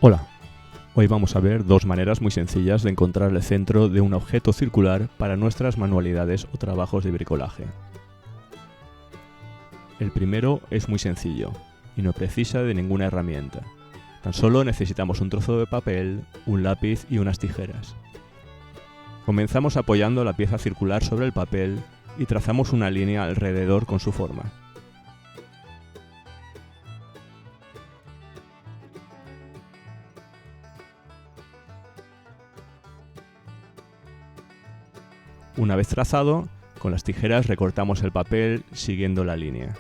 Hola, hoy vamos a ver dos maneras muy sencillas de encontrar el centro de un objeto circular para nuestras manualidades o trabajos de bricolaje. El primero es muy sencillo y no precisa de ninguna herramienta. Tan solo necesitamos un trozo de papel, un lápiz y unas tijeras. Comenzamos apoyando la pieza circular sobre el papel y trazamos una línea alrededor con su forma. Una vez trazado, con las tijeras recortamos el papel siguiendo la línea.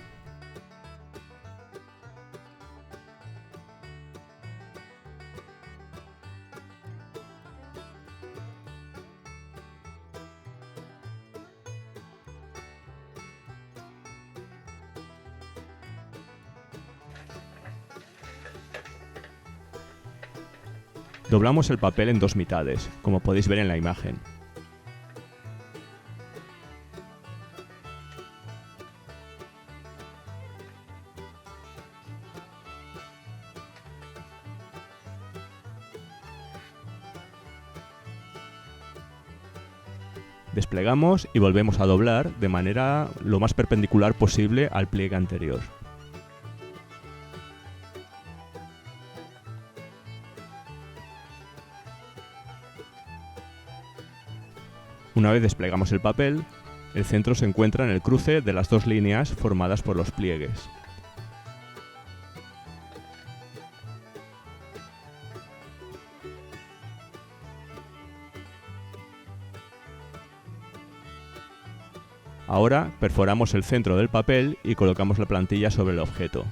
Doblamos el papel en dos mitades, como podéis ver en la imagen. Desplegamos y volvemos a doblar de manera lo más perpendicular posible al pliegue anterior. Una vez desplegamos el papel, el centro se encuentra en el cruce de las dos líneas formadas por los pliegues. Ahora perforamos el centro del papel y colocamos la plantilla sobre el objeto.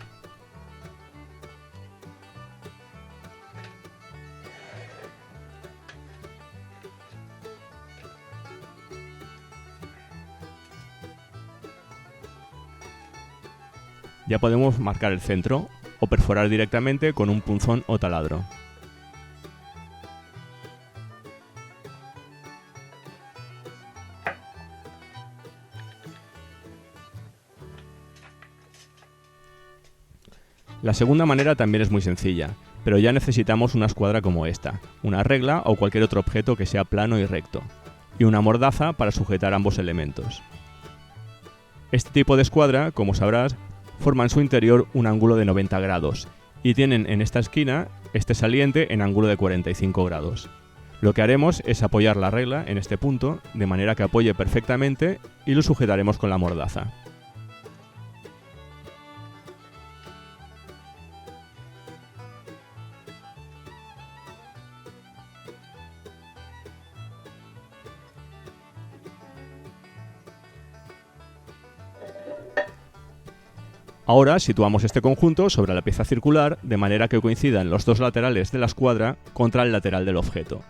Ya podemos marcar el centro o perforar directamente con un punzón o taladro. La segunda manera también es muy sencilla, pero ya necesitamos una escuadra como esta, una regla o cualquier otro objeto que sea plano y recto, y una mordaza para sujetar ambos elementos. Este tipo de escuadra, como sabrás, forma en su interior un ángulo de 90 grados y tienen en esta esquina este saliente en ángulo de 45 grados. Lo que haremos es apoyar la regla en este punto de manera que apoye perfectamente y lo sujetaremos con la mordaza. Ahora situamos este conjunto sobre la pieza circular de manera que coincidan los dos laterales de la escuadra contra el lateral del objeto.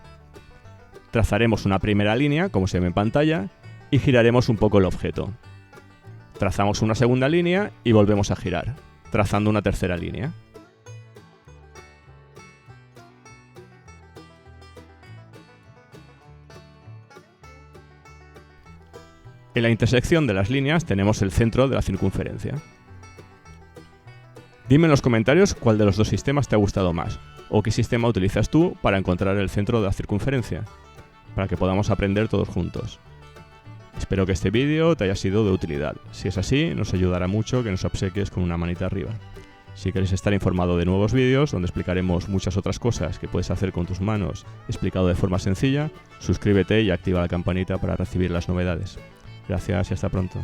Trazaremos una primera línea, como se ve en pantalla, y giraremos un poco el objeto. Trazamos una segunda línea y volvemos a girar, trazando una tercera línea. En la intersección de las líneas tenemos el centro de la circunferencia. Dime en los comentarios cuál de los dos sistemas te ha gustado más, o qué sistema utilizas tú para encontrar el centro de la circunferencia, para que podamos aprender todos juntos. Espero que este vídeo te haya sido de utilidad. Si es así, nos ayudará mucho que nos obsequies con una manita arriba. Si queréis estar informado de nuevos vídeos, donde explicaremos muchas otras cosas que puedes hacer con tus manos, explicado de forma sencilla, suscríbete y activa la campanita para recibir las novedades. Gracias y hasta pronto.